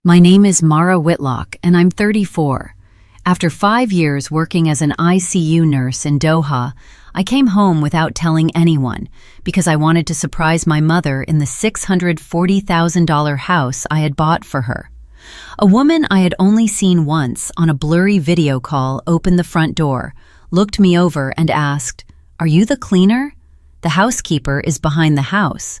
My name is Mara Whitlock, and I'm 34. After 5 years working as an ICU nurse in Doha, I came home without telling anyone because I wanted to surprise my mother in the $640,000 house I had bought for her. A woman I had only seen once on a blurry video call opened the front door, looked me over and asked, "Are you the cleaner? The housekeeper is behind the house."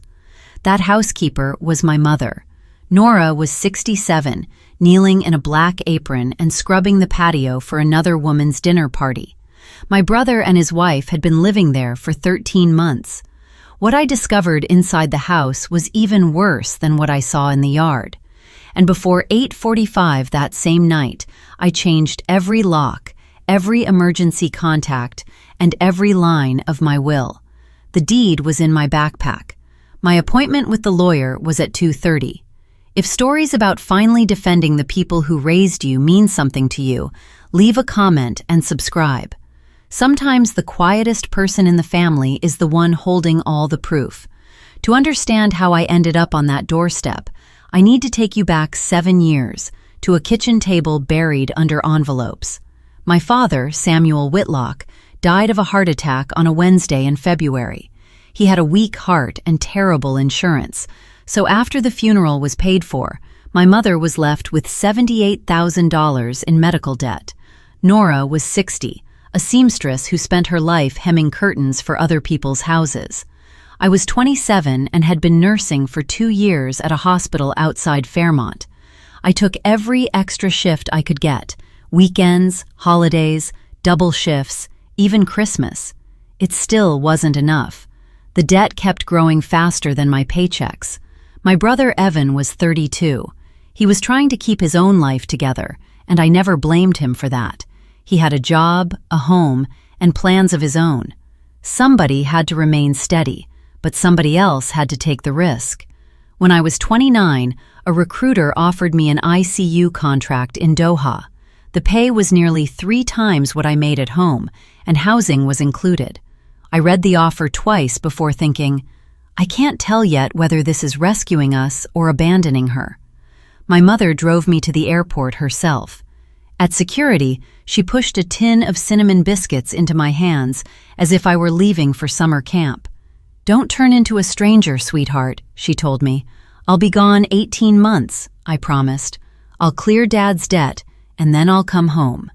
That housekeeper was my mother. Nora was 67, kneeling in a black apron and scrubbing the patio for another woman's dinner party. My brother and his wife had been living there for 13 months. What I discovered inside the house was even worse than what I saw in the yard. And before 8:45 that same night, I changed every lock, every emergency contact, and every line of my will. The deed was in my backpack. My appointment with the lawyer was at 2:30. If stories about finally defending the people who raised you mean something to you, leave a comment and subscribe. Sometimes the quietest person in the family is the one holding all the proof. To understand how I ended up on that doorstep, I need to take you back 7 years, to a kitchen table buried under envelopes. My father, Samuel Whitlock, died of a heart attack on a Wednesday in February. He had a weak heart and terrible insurance. So after the funeral was paid for, my mother was left with $78,000 in medical debt. Nora was 60, a seamstress who spent her life hemming curtains for other people's houses. I was 27 and had been nursing for 2 years at a hospital outside Fairmont. I took every extra shift I could get, weekends, holidays, double shifts, even Christmas. It still wasn't enough. The debt kept growing faster than my paychecks. My brother Evan was 32. He was trying to keep his own life together, and I never blamed him for that. He had a job, a home, and plans of his own. Somebody had to remain steady, but somebody else had to take the risk. When I was 29, a recruiter offered me an ICU contract in Doha. The pay was nearly 3 times what I made at home, and housing was included. I read the offer twice before thinking, I can't tell yet whether this is rescuing us or abandoning her. My mother drove me to the airport herself. At security, she pushed a tin of cinnamon biscuits into my hands as if I were leaving for summer camp. "Don't turn into a stranger, sweetheart," she told me. "I'll be gone 18 months, I promised. I'll clear Dad's debt, and then I'll come home."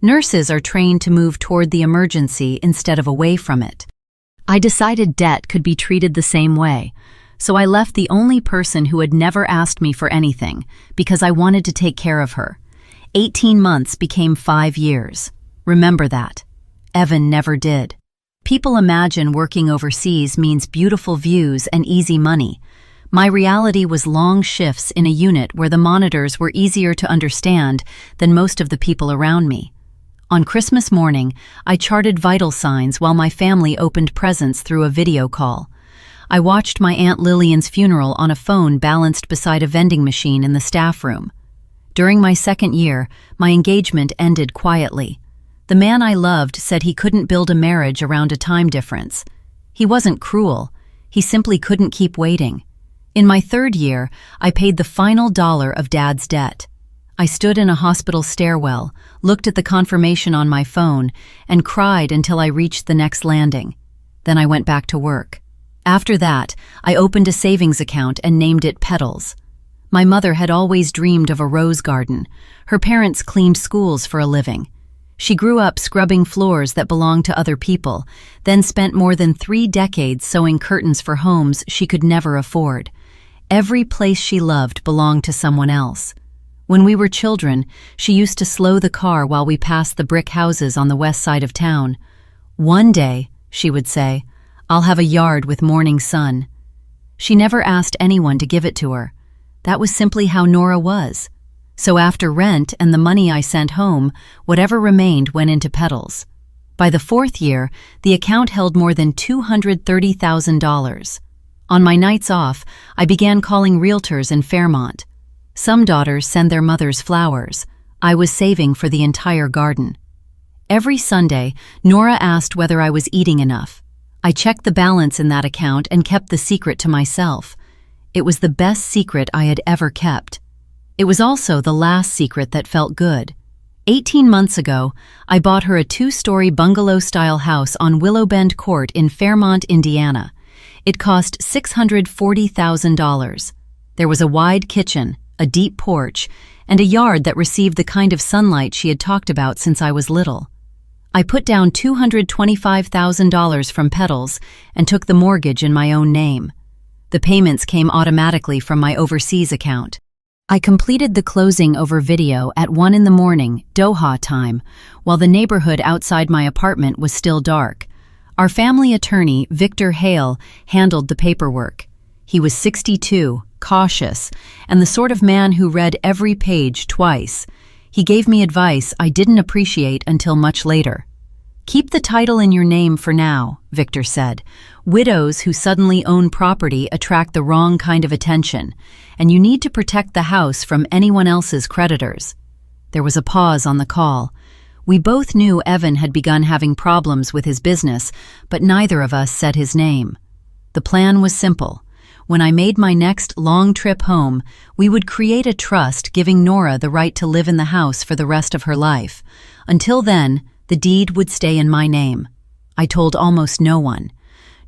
Nurses are trained to move toward the emergency instead of away from it. I decided debt could be treated the same way, so I left the only person who had never asked me for anything because I wanted to take care of her. 18 months became 5 years. Remember that. Evan never did. People imagine working overseas means beautiful views and easy money. My reality was long shifts in a unit where the monitors were easier to understand than most of the people around me. On Christmas morning, I charted vital signs while my family opened presents through a video call. I watched my Aunt Lillian's funeral on a phone balanced beside a vending machine in the staff room. During my 2nd year, my engagement ended quietly. The man I loved said he couldn't build a marriage around a time difference. He wasn't cruel. He simply couldn't keep waiting. In my 3rd year, I paid the final dollar of Dad's debt. I stood in a hospital stairwell, looked at the confirmation on my phone, and cried until I reached the next landing. Then I went back to work. After that, I opened a savings account and named it Petals. My mother had always dreamed of a rose garden. Her parents cleaned schools for a living. She grew up scrubbing floors that belonged to other people, then spent more than 3 decades sewing curtains for homes she could never afford. Every place she loved belonged to someone else. When we were children, she used to slow the car while we passed the brick houses on the west side of town. "One day," she would say, "I'll have a yard with morning sun." She never asked anyone to give it to her. That was simply how Nora was. So after rent and the money I sent home, whatever remained went into Petals. By the 4th year, the account held more than $230,000. On my nights off, I began calling realtors in Fairmont. Some daughters send their mothers flowers. I was saving for the entire garden. Every Sunday, Nora asked whether I was eating enough. I checked the balance in that account and kept the secret to myself. It was the best secret I had ever kept. It was also the last secret that felt good. 18 months ago, I bought her a 2-story bungalow-style house on Willow Bend Court in Fairmont, Indiana. It cost $640,000. There was a wide kitchen, a deep porch, and a yard that received the kind of sunlight she had talked about since I was little. I put down $225,000 from Petals and took the mortgage in my own name. The payments came automatically from my overseas account. I completed the closing over video at 1 in the morning, Doha time, while the neighborhood outside my apartment was still dark. Our family attorney, Victor Hale, handled the paperwork. He was 62, cautious, and the sort of man who read every page twice. He gave me advice I didn't appreciate until much later. "Keep the title in your name for now," Victor said. "Widows who suddenly own property attract the wrong kind of attention, and you need to protect the house from anyone else's creditors." There was a pause on the call. We both knew Evan had begun having problems with his business, but neither of us said his name. The plan was simple. When I made my next long trip home, we would create a trust giving Nora the right to live in the house for the rest of her life. Until then, the deed would stay in my name. I told almost no one.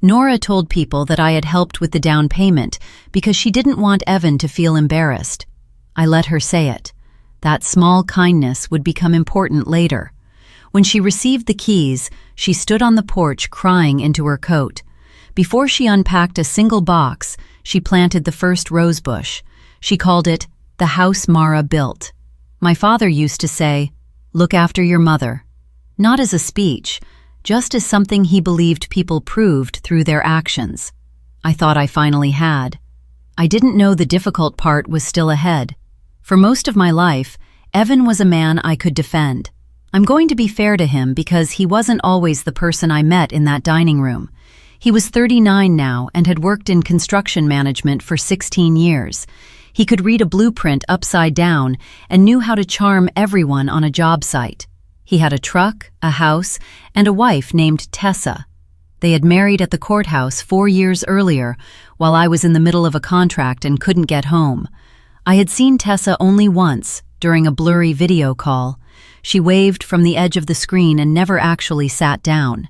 Nora told people that I had helped with the down payment because she didn't want Evan to feel embarrassed. I let her say it. That small kindness would become important later. When she received the keys, she stood on the porch crying into her coat. Before she unpacked a single box, she planted the first rose bush. She called it the house Mara built. My father used to say, "Look after your mother." Not as a speech, just as something he believed people proved through their actions. I thought I finally had. I didn't know the difficult part was still ahead. For most of my life, Evan was a man I could defend. I'm going to be fair to him because he wasn't always the person I met in that dining room. He was 39 now and had worked in construction management for 16 years. He could read a blueprint upside down and knew how to charm everyone on a job site. He had a truck, a house, and a wife named Tessa. They had married at the courthouse 4 years earlier, while I was in the middle of a contract and couldn't get home. I had seen Tessa only once, during a blurry video call. She waved from the edge of the screen and never actually sat down.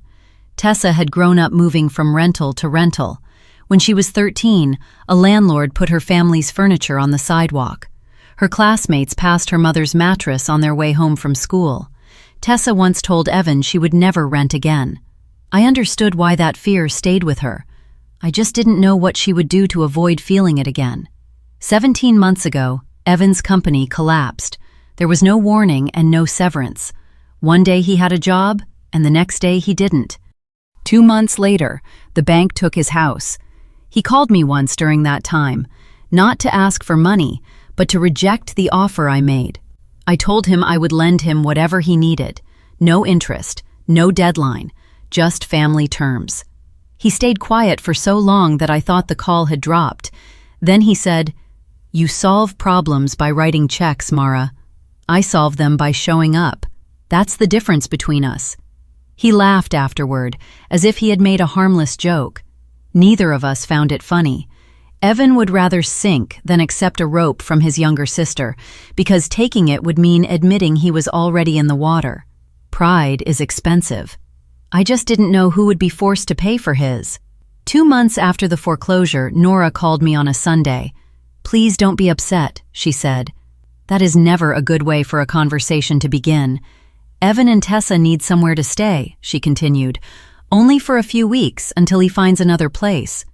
Tessa had grown up moving from rental to rental. When she was 13, a landlord put her family's furniture on the sidewalk. Her classmates passed her mother's mattress on their way home from school. Tessa once told Evan she would never rent again. I understood why that fear stayed with her. I just didn't know what she would do to avoid feeling it again. 17 months ago, Evan's company collapsed. There was no warning and no severance. One day he had a job, and the next day he didn't. 2 months later, the bank took his house. He called me once during that time, not to ask for money, but to reject the offer I made. I told him I would lend him whatever he needed. No interest, no deadline, just family terms. He stayed quiet for so long that I thought the call had dropped. Then he said, "You solve problems by writing checks, Mara. I solve them by showing up. That's the difference between us." He laughed afterward, as if he had made a harmless joke. Neither of us found it funny. Evan would rather sink than accept a rope from his younger sister, because taking it would mean admitting he was already in the water. Pride is expensive. I just didn't know who would be forced to pay for his. 2 months after the foreclosure, Nora called me on a Sunday. "Please don't be upset," she said. That is never a good way for a conversation to begin. "Evan and Tessa need somewhere to stay," she continued. "Only for a few weeks until he finds another place."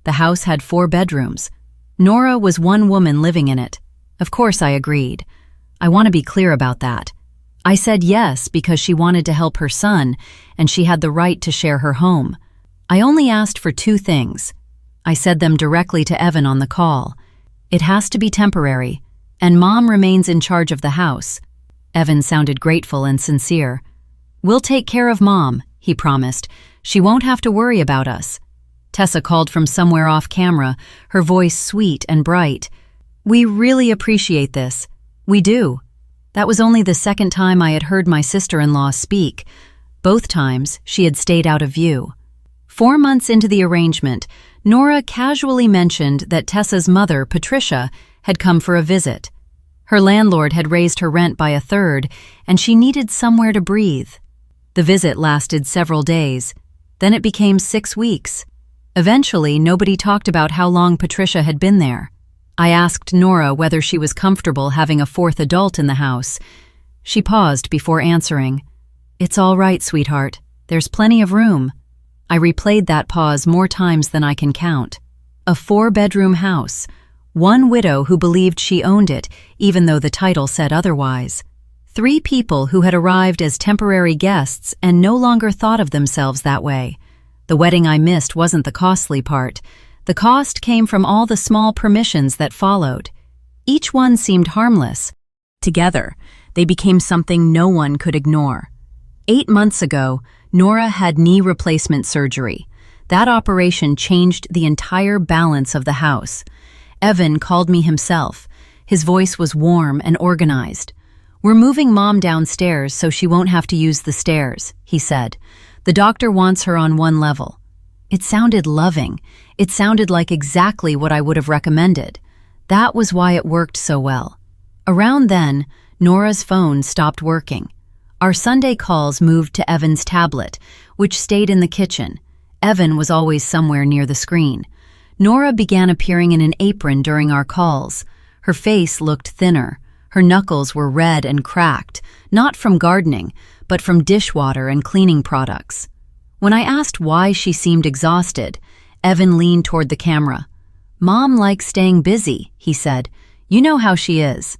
The house had 4 bedrooms. Nora was one woman living in it. Of course I agreed. I want to be clear about that. I said yes because she wanted to help her son, and she had the right to share her home. I only asked for 2 things. I said them directly to Evan on the call. It has to be temporary, and Mom remains in charge of the house. Evan sounded grateful and sincere. "We'll take care of Mom," he promised. "She won't have to worry about us." Tessa called from somewhere off camera, her voice sweet and bright. "We really appreciate this. We do." That was only the second time I had heard my sister-in-law speak. Both times, she had stayed out of view. 4 months into the arrangement, Nora casually mentioned that Tessa's mother, Patricia, had come for a visit. Her landlord had raised her rent by 1/3, and she needed somewhere to breathe. The visit lasted several days. Then it became 6 weeks. Eventually, nobody talked about how long Patricia had been there. I asked Nora whether she was comfortable having a fourth adult in the house. She paused before answering. "It's all right, sweetheart. There's plenty of room." I replayed that pause more times than I can count. A 4-bedroom house. One widow who believed she owned it, even though the title said otherwise. 3 people who had arrived as temporary guests and no longer thought of themselves that way. The wedding I missed wasn't the costly part. The cost came from all the small permissions that followed. Each one seemed harmless. Together, they became something no one could ignore. 8 months ago, Nora had knee replacement surgery. That operation changed the entire balance of the house. Evan called me himself. His voice was warm and organized. "We're moving Mom downstairs so she won't have to use the stairs," he said. "The doctor wants her on one level." It sounded loving. It sounded like exactly what I would have recommended. That was why it worked so well. Around then, Nora's phone stopped working. Our Sunday calls moved to Evan's tablet, which stayed in the kitchen. Evan was always somewhere near the screen. Nora began appearing in an apron during our calls. Her face looked thinner. Her knuckles were red and cracked, not from gardening, but from dishwater and cleaning products. When I asked why she seemed exhausted, Evan leaned toward the camera. "Mom likes staying busy," he said. "You know how she is."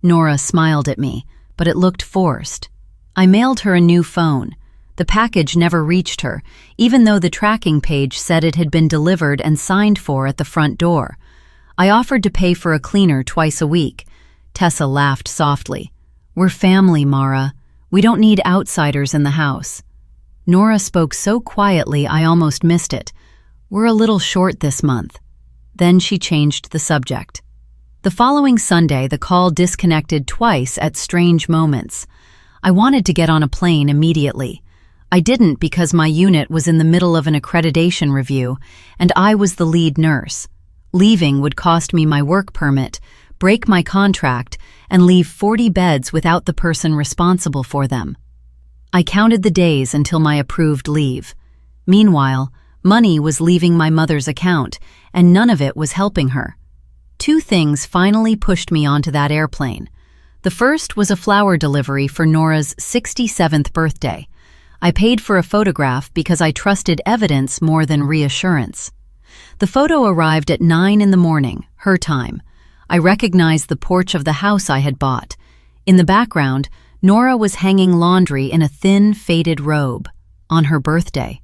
Nora smiled at me, but it looked forced. I mailed her a new phone. The package never reached her, even though the tracking page said it had been delivered and signed for at the front door. I offered to pay for a cleaner twice a week. Tessa laughed softly. "We're family, Mara. We don't need outsiders in the house." Nora spoke so quietly I almost missed it. "We're a little short this month." Then she changed the subject. The following Sunday, the call disconnected twice at strange moments. I wanted to get on a plane immediately. I didn't because my unit was in the middle of an accreditation review, and I was the lead nurse. Leaving would cost me my work permit, break my contract, and leave 40 beds without the person responsible for them. I counted the days until my approved leave. Meanwhile, money was leaving my mother's account, and none of it was helping her. 2 things finally pushed me onto that airplane. The first was a flower delivery for Nora's 67th birthday. I paid for a photograph because I trusted evidence more than reassurance. The photo arrived at 9 in the morning, her time. I recognized the porch of the house I had bought. In the background, Nora was hanging laundry in a thin, faded robe. On her birthday.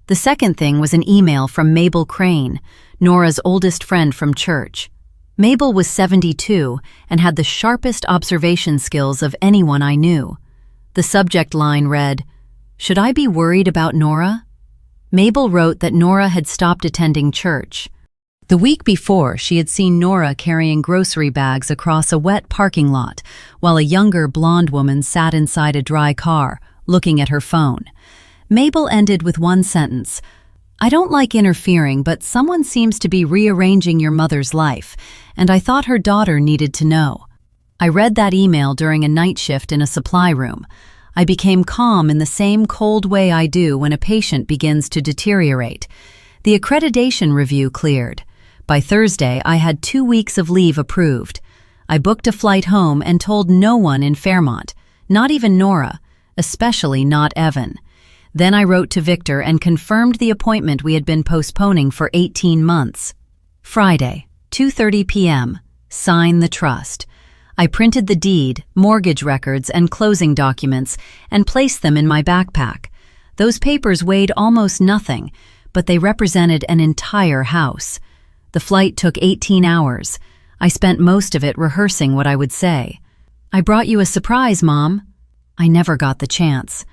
The second thing was an email from Mabel Crane, Nora's oldest friend from church. Mabel was 72 and had the sharpest observation skills of anyone I knew. The subject line read, "Should I be worried about Nora?" Mabel wrote that Nora had stopped attending church. The week before, she had seen Nora carrying grocery bags across a wet parking lot, while a younger blonde woman sat inside a dry car, looking at her phone. Mabel ended with one sentence, "I don't like interfering, but someone seems to be rearranging your mother's life, and I thought her daughter needed to know." I read that email during a night shift in a supply room. I became calm in the same cold way I do when a patient begins to deteriorate. The accreditation review cleared. By Thursday, I had 2 weeks of leave approved. I booked a flight home and told no one in Fairmont, not even Nora, especially not Evan. Then I wrote to Victor and confirmed the appointment we had been postponing for 18 months. Friday, 2:30 p.m. Sign the trust. I printed the deed, mortgage records, and closing documents and placed them in my backpack. Those papers weighed almost nothing, but they represented an entire house. The flight took 18 hours. I spent most of it rehearsing what I would say. "I brought you a surprise, Mom." I never got the chance.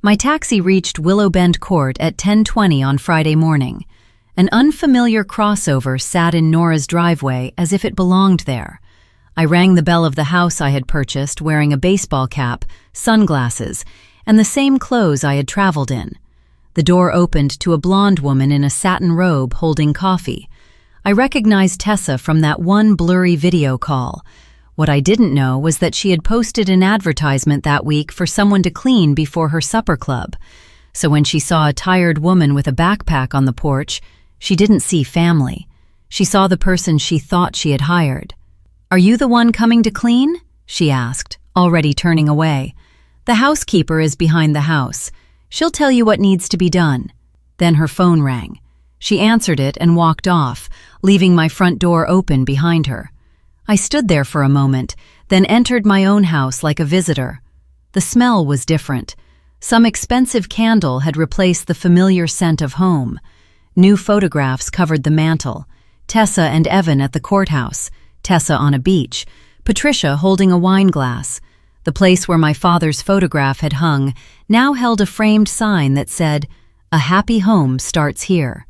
My taxi reached Willow Bend Court at 10:20 on Friday morning. An unfamiliar crossover sat in Nora's driveway as if it belonged there. I rang the bell of the house I had purchased wearing a baseball cap, sunglasses, and the same clothes I had traveled in. The door opened to a blonde woman in a satin robe holding coffee. I recognized Tessa from that one blurry video call. What I didn't know was that she had posted an advertisement that week for someone to clean before her supper club. So when she saw a tired woman with a backpack on the porch, she didn't see family. She saw the person she thought she had hired. "Are you the one coming to clean?" she asked, already turning away. "The housekeeper is behind the house. She'll tell you what needs to be done." Then her phone rang. She answered it and walked off, leaving my front door open behind her. I stood there for a moment, then entered my own house like a visitor. The smell was different. Some expensive candle had replaced the familiar scent of home. New photographs covered the mantel. Tessa and Evan at the courthouse, Tessa on a beach, Patricia holding a wine glass. The place where my father's photograph had hung now held a framed sign that said, "A happy home starts here."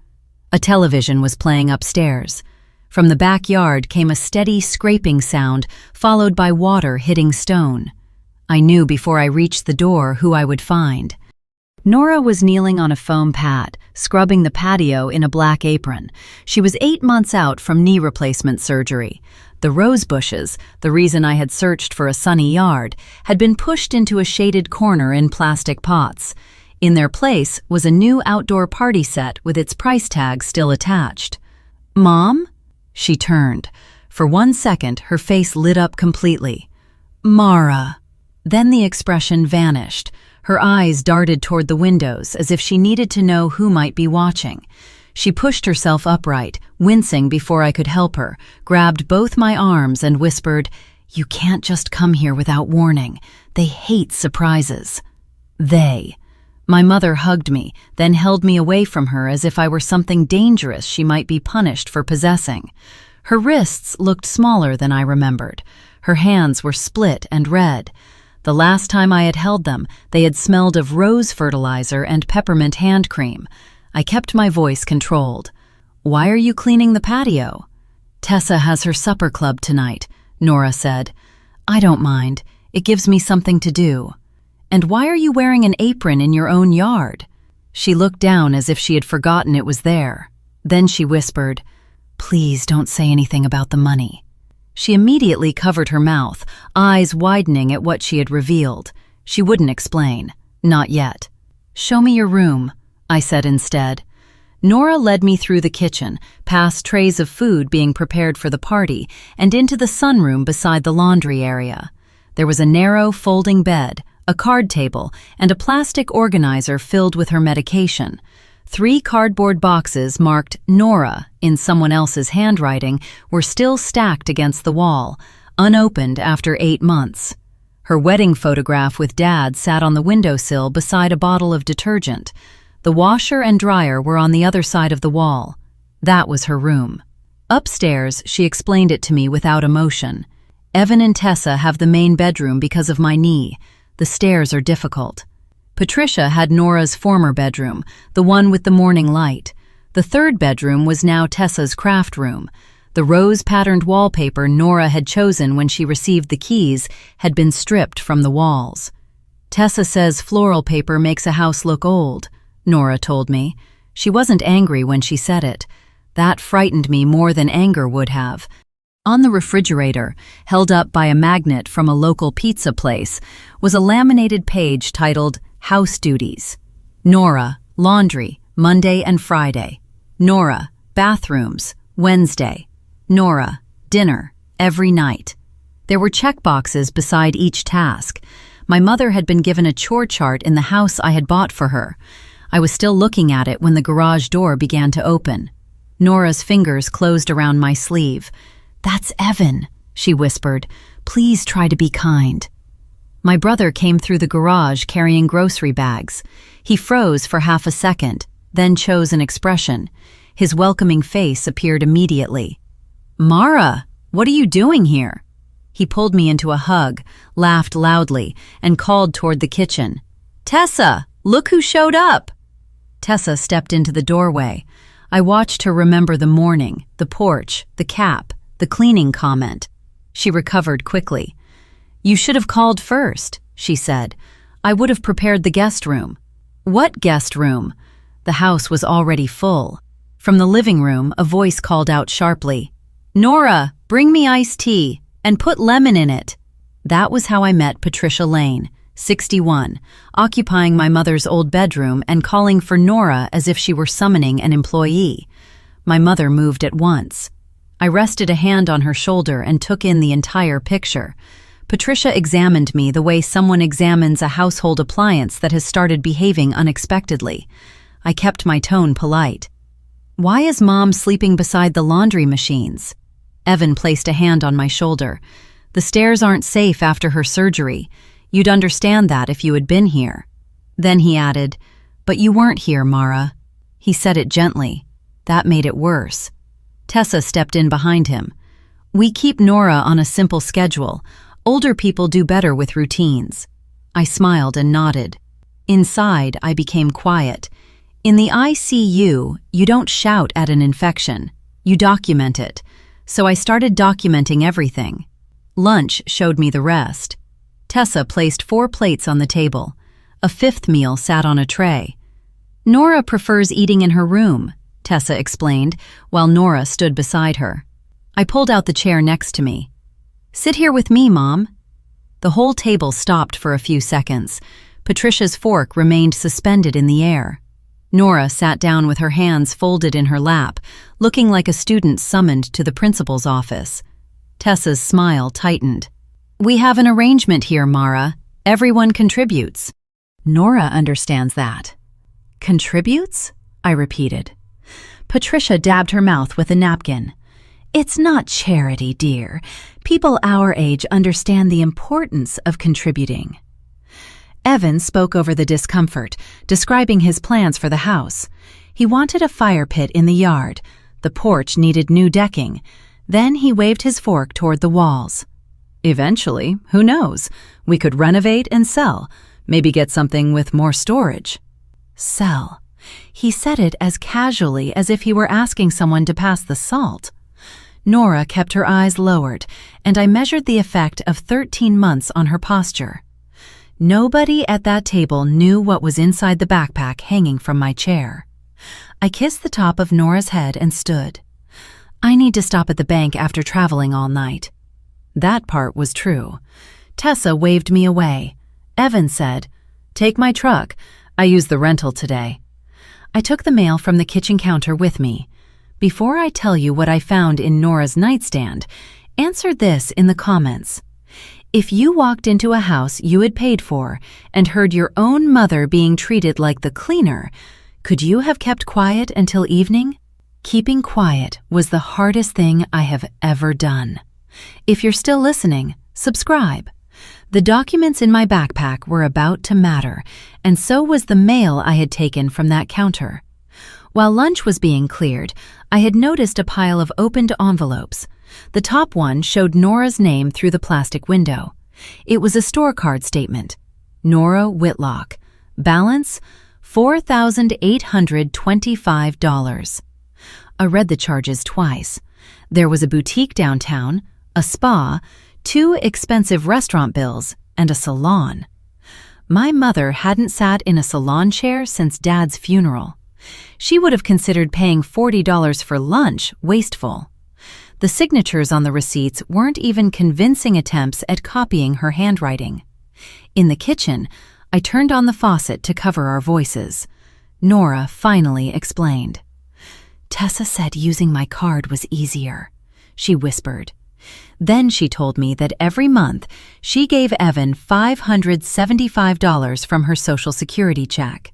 A television was playing upstairs. From the backyard came a steady scraping sound, followed by water hitting stone. I knew before I reached the door who I would find. Nora was kneeling on a foam pad, scrubbing the patio in a black apron. She was 8 months out from knee replacement surgery. The rose bushes, the reason I had searched for a sunny yard, had been pushed into a shaded corner in plastic pots. In their place was a new outdoor party set with its price tag still attached. "Mom?" She turned. For 1 second, her face lit up completely. "Mara." Then the expression vanished. Her eyes darted toward the windows as if she needed to know who might be watching. She pushed herself upright, wincing before I could help her, grabbed both my arms and whispered, "You can't just come here without warning. They hate surprises." They. My mother hugged me, then held me away from her as if I were something dangerous she might be punished for possessing. Her wrists looked smaller than I remembered. Her hands were split and red. The last time I had held them, they had smelled of rose fertilizer and peppermint hand cream. I kept my voice controlled. "Why are you cleaning the patio?" "Tessa has her supper club tonight," Nora said. "I don't mind. It gives me something to do." "And why are you wearing an apron in your own yard?" She looked down as if she had forgotten it was there. Then she whispered, "Please don't say anything about the money." She immediately covered her mouth, eyes widening at what she had revealed. She wouldn't explain. Not yet. "Show me your room," I said instead. Nora led me through the kitchen, past trays of food being prepared for the party, and into the sunroom beside the laundry area. There was a narrow folding bed, a card table, and a plastic organizer filled with her medication. 3 cardboard boxes marked Nora in someone else's handwriting were still stacked against the wall, unopened after 8 months. Her wedding photograph with Dad sat on the windowsill beside a bottle of detergent. The washer and dryer were on the other side of the wall. That was her room. Upstairs, she explained it to me without emotion. "Evan and Tessa have the main bedroom because of my knee. The stairs are difficult." Patricia had Nora's former bedroom, the one with the morning light. The 3rd bedroom was now Tessa's craft room. The rose-patterned wallpaper Nora had chosen when she received the keys had been stripped from the walls. "Tessa says floral paper makes a house look old," Nora told me. She wasn't angry when she said it. That frightened me more than anger would have. On the refrigerator, held up by a magnet from a local pizza place, was a laminated page titled House Duties. Nora, laundry, Monday and Friday. Nora, bathrooms, Wednesday. Nora, dinner, every night. There were checkboxes beside each task. My mother had been given a chore chart in the house I had bought for her. I was still looking at it when the garage door began to open. Nora's fingers closed around my sleeve. "That's Evan," she whispered. "Please try to be kind." My brother came through the garage carrying grocery bags. He froze for half a second, then chose an expression. His welcoming face appeared immediately. "Mara, what are you doing here?" He pulled me into a hug, laughed loudly, and called toward the kitchen. "Tessa, look who showed up!" Tessa stepped into the doorway. I watched her remember the morning, the porch, the cap, the cleaning comment. She recovered quickly. "You should have called first," she said. "I would have prepared the guest room." "What guest room?" The house was already full. From the living room, a voice called out sharply, "Nora, bring me iced tea," and put lemon in it. That was how I met Patricia Lane, 61, occupying my mother's old bedroom and calling for Nora as if she were summoning an employee. My mother moved at once. I rested a hand on her shoulder and took in the entire picture. Patricia examined me the way someone examines a household appliance that has started behaving unexpectedly. I kept my tone polite. "Why is Mom sleeping beside the laundry machines?" Evan placed a hand on my shoulder. "The stairs aren't safe after her surgery. You'd understand that if you had been here." Then he added, "But you weren't here, Mara." He said it gently. That made it worse. Tessa stepped in behind him. "We keep Nora on a simple schedule. Older people do better with routines." I smiled and nodded. Inside, I became quiet. In the ICU, you don't shout at an infection. You document it. So I started documenting everything. Lunch showed me the rest. Tessa placed 4 plates on the table. A 5th meal sat on a tray. "Nora prefers eating in her room," Tessa explained, while Nora stood beside her. I pulled out the chair next to me. "Sit here with me, Mom." The whole table stopped for a few seconds. Patricia's fork remained suspended in the air. Nora sat down with her hands folded in her lap, looking like a student summoned to the principal's office. Tessa's smile tightened. "We have an arrangement here, Mara. Everyone contributes." "Nora understands that." "Contributes?" I repeated. Patricia dabbed her mouth with a napkin. "It's not charity, dear. People our age understand the importance of contributing." Evan spoke over the discomfort, describing his plans for the house. He wanted a fire pit in the yard. The porch needed new decking. Then he waved his fork toward the walls. "Eventually, who knows? We could renovate and sell. Maybe get something with more storage." Sell. He said it as casually as if he were asking someone to pass the salt. Nora kept her eyes lowered, and I measured the effect of 13 months on her posture. Nobody at that table knew what was inside the backpack hanging from my chair. I kissed the top of Nora's head and stood. "I need to stop at the bank after traveling all night." That part was true. Tessa waved me away. Evan said, "Take my truck. I used the rental today." I took the mail from the kitchen counter with me. Before I tell you what I found in Nora's nightstand, answer this in the comments. If you walked into a house you had paid for and heard your own mother being treated like the cleaner, could you have kept quiet until evening? Keeping quiet was the hardest thing I have ever done. If you're still listening, subscribe. The documents in my backpack were about to matter, and so was the mail I had taken from that counter. While lunch was being cleared, I had noticed a pile of opened envelopes. The top one showed Nora's name through the plastic window. It was a store card statement. Nora Whitlock. Balance, $4,825. I read the charges twice. There was a boutique downtown, a spa, 2 expensive restaurant bills, and a salon. My mother hadn't sat in a salon chair since Dad's funeral. She would have considered paying $40 for lunch wasteful. The signatures on the receipts weren't even convincing attempts at copying her handwriting. In the kitchen, I turned on the faucet to cover our voices. Nora finally explained. "Tessa said using my card was easier," she whispered. Then she told me that every month she gave Evan $575 from her Social Security check.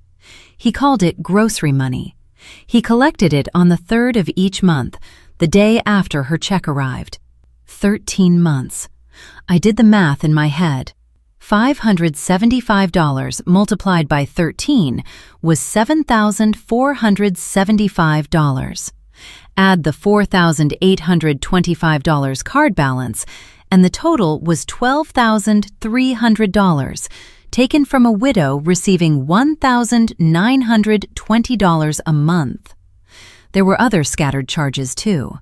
He called it grocery money. He collected it on the 3rd of each month, the day after her check arrived. 13 months. I did the math in my head. $575 multiplied by 13 was $7,475. Add the $4,825 card balance, and the total was $12,300, taken from a widow receiving $1,920 a month. There were other scattered charges, too.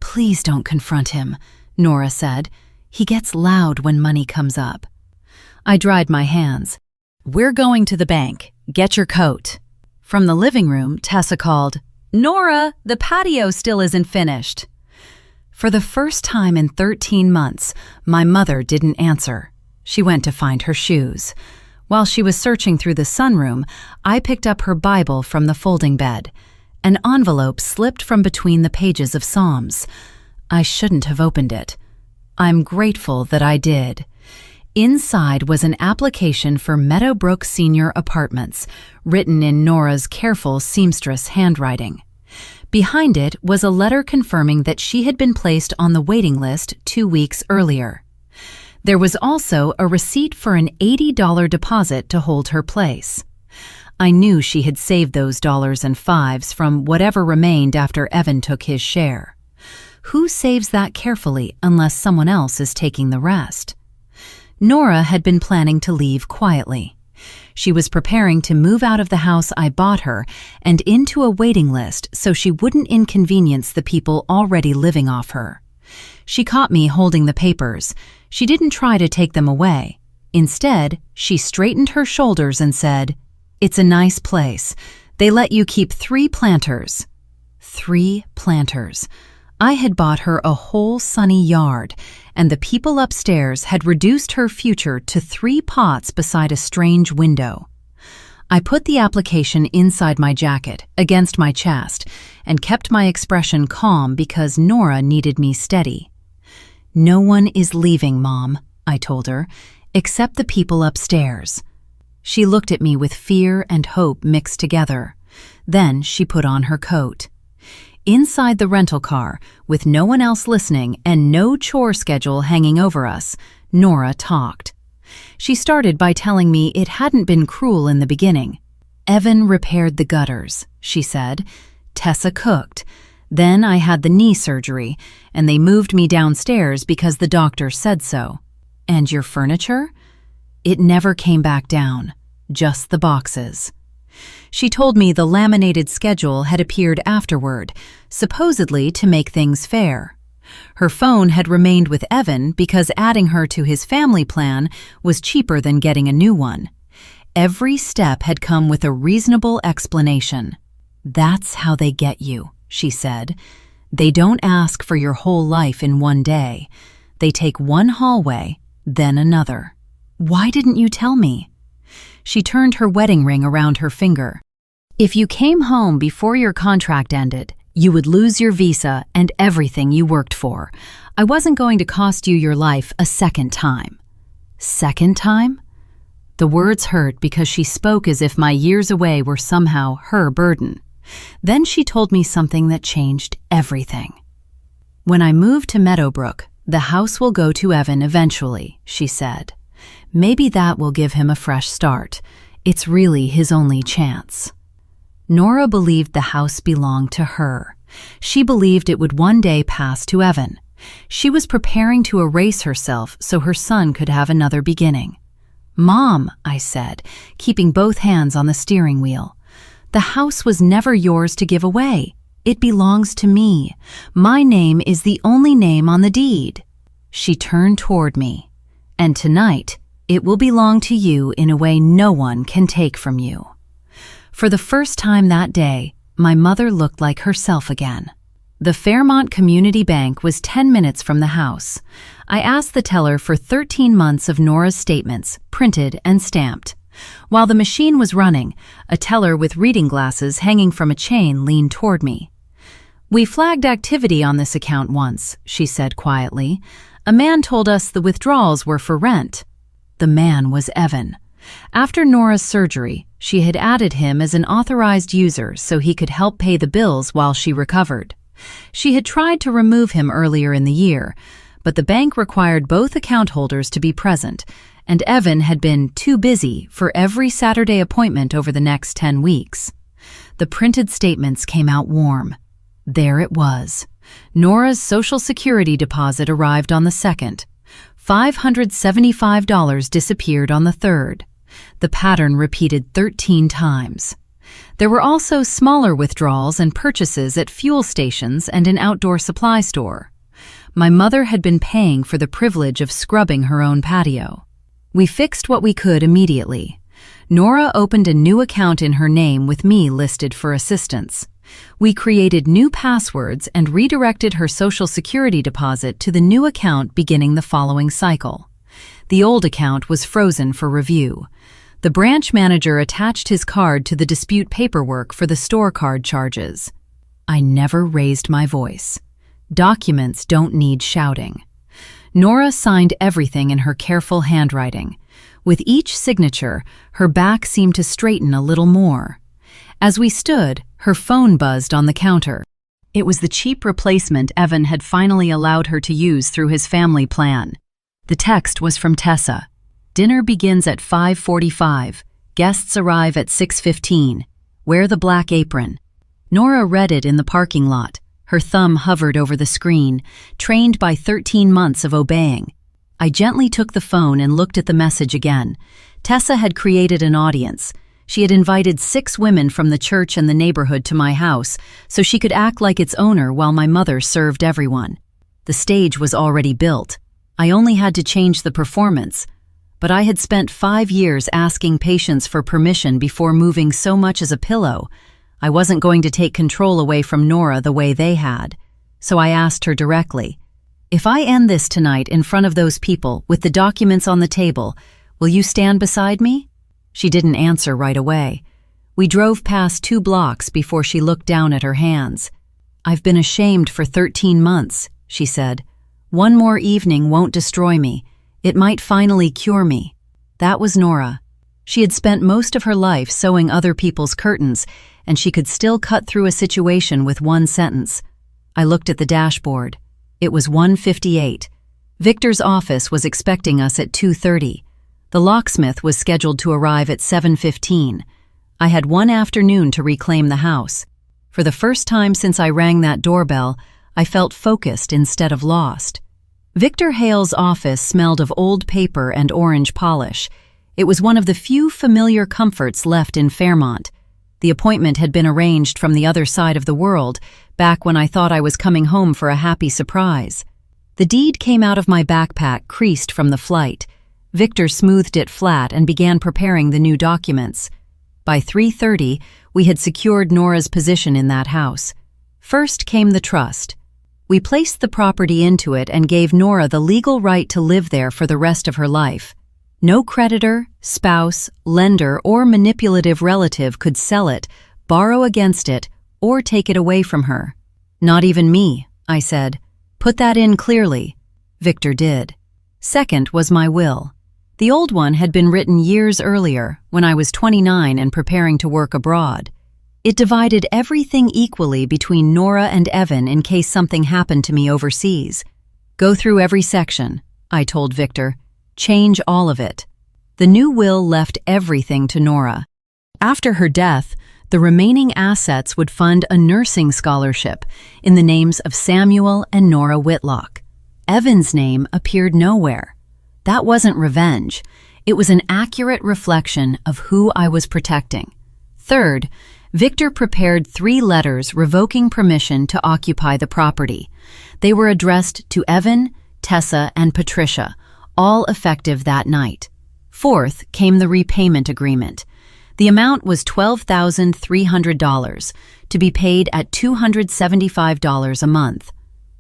"Please don't confront him," Nora said. "He gets loud when money comes up." I dried my hands. "We're going to the bank. Get your coat." From the living room, Tessa called, "Nora, the patio still isn't finished." For the first time in 13 months, my mother didn't answer. She went to find her shoes. While she was searching through the sunroom, I picked up her Bible from the folding bed. An envelope slipped from between the pages of Psalms. I shouldn't have opened it. I'm grateful that I did. Inside was an application for Meadowbrook Senior Apartments, written in Nora's careful seamstress handwriting. Behind it was a letter confirming that she had been placed on the waiting list 2 weeks earlier. There was also a receipt for an $80 deposit to hold her place. I knew she had saved those dollars and fives from whatever remained after Evan took his share. Who saves that carefully unless someone else is taking the rest? Nora had been planning to leave quietly. She was preparing to move out of the house I bought her and into a waiting list so she wouldn't inconvenience the people already living off her. She caught me holding the papers. She didn't try to take them away. Instead, she straightened her shoulders and said, "It's a nice place. They let you keep 3 planters." 3 planters. I had bought her a whole sunny yard, and the people upstairs had reduced her future to 3 pots beside a strange window. I put the application inside my jacket, against my chest, and kept my expression calm because Nora needed me steady. "No one is leaving, Mom," I told her, "except the people upstairs." She looked at me with fear and hope mixed together. Then she put on her coat. Inside the rental car, with no one else listening and no chore schedule hanging over us, Nora talked. She started by telling me it hadn't been cruel in the beginning. "Evan repaired the gutters," she said. "Tessa cooked. Then I had the knee surgery, and they moved me downstairs because the doctor said so. And your furniture? It never came back down, just the boxes." She told me the laminated schedule had appeared afterward, supposedly to make things fair. Her phone had remained with Evan because adding her to his family plan was cheaper than getting a new one. Every step had come with a reasonable explanation. "That's how they get you," she said. "They don't ask for your whole life in one day. They take one hallway, then another." "Why didn't you tell me?" She turned her wedding ring around her finger. "If you came home before your contract ended, you would lose your visa and everything you worked for. I wasn't going to cost you your life a second time." "Second time?" The words hurt because she spoke as if my years away were somehow her burden. Then she told me something that changed everything. "When I move to Meadowbrook, the house will go to Evan eventually," she said. "Maybe that will give him a fresh start. It's really his only chance." Nora believed the house belonged to her. She believed it would one day pass to Evan. She was preparing to erase herself so her son could have another beginning. "Mom," I said, keeping both hands on the steering wheel, "the house was never yours to give away. It belongs to me. My name is the only name on the deed." She turned toward me. "And tonight, it will belong to you in a way no one can take from you." For the first time that day, my mother looked like herself again. The Fairmont Community Bank was 10 minutes from the house. I asked the teller for 13 months of Nora's statements, printed and stamped. While the machine was running, a teller with reading glasses hanging from a chain leaned toward me. "We flagged activity on this account once," she said quietly. "A man told us the withdrawals were for rent." The man was Evan. After Nora's surgery, she had added him as an authorized user so he could help pay the bills while she recovered. She had tried to remove him earlier in the year, but the bank required both account holders to be present, and Evan had been too busy for every Saturday appointment over the next 10 weeks. The printed statements came out warm. There it was. Nora's Social Security deposit arrived on the 2nd. $575 disappeared on the 3rd. The pattern repeated 13 times. There were also smaller withdrawals and purchases at fuel stations and an outdoor supply store. My mother had been paying for the privilege of scrubbing her own patio. We fixed what we could immediately. Nora opened a new account in her name with me listed for assistance. We created new passwords and redirected her Social Security deposit to the new account beginning the following cycle. The old account was frozen for review. The branch manager attached his card to the dispute paperwork for the store card charges. I never raised my voice. Documents don't need shouting. Nora signed everything in her careful handwriting. With each signature, her back seemed to straighten a little more. As we stood, her phone buzzed on the counter. It was the cheap replacement Evan had finally allowed her to use through his family plan. The text was from Tessa. Dinner begins at 5:45. Guests arrive at 6:15. Wear the black apron. Nora read it in the parking lot. Her thumb hovered over the screen, trained by 13 months of obeying. I gently took the phone and looked at the message again. Tessa had created an audience. She had invited 6 women from the church and the neighborhood to my house, so she could act like its owner while my mother served everyone. The stage was already built. I only had to change the performance. But I had spent 5 years asking patients for permission before moving so much as a pillow. I wasn't going to take control away from Nora the way they had. So I asked her directly, "If I end this tonight in front of those people with the documents on the table, will you stand beside me?" She didn't answer right away. We drove past 2 blocks before she looked down at her hands. "I've been ashamed for 13 months, she said. "One more evening won't destroy me. It might finally cure me." That was Nora. She had spent most of her life sewing other people's curtains, and she could still cut through a situation with one sentence. I looked at the dashboard. It was 1:58. Victor's office was expecting us at 2:30. The locksmith was scheduled to arrive at 7:15. I had one afternoon to reclaim the house. For the first time since I rang that doorbell, I felt focused instead of lost. Victor Hale's office smelled of old paper and orange polish. It was one of the few familiar comforts left in Fairmont. The appointment had been arranged from the other side of the world, back when I thought I was coming home for a happy surprise. The deed came out of my backpack, creased from the flight. Victor smoothed it flat and began preparing the new documents. By 3:30, we had secured Nora's position in that house. First came the trust. We placed the property into it and gave Nora the legal right to live there for the rest of her life. No creditor, spouse, lender, or manipulative relative could sell it, borrow against it, or take it away from her. "Not even me," I said. "Put that in clearly." Victor did. Second was my will. The old one had been written years earlier, when I was 29 and preparing to work abroad. It divided everything equally between Nora and Evan in case something happened to me overseas. "Go through every section," I told Victor. "Change all of it." The new will left everything to Nora. After her death, the remaining assets would fund a nursing scholarship in the names of Samuel and Nora Whitlock. Evan's name appeared nowhere. That wasn't revenge. It was an accurate reflection of who I was protecting. Third, Victor prepared 3 letters revoking permission to occupy the property. They were addressed to Evan, Tessa, and Patricia, all effective that night. Fourth came the repayment agreement. The amount was $12,300, to be paid at $275 a month.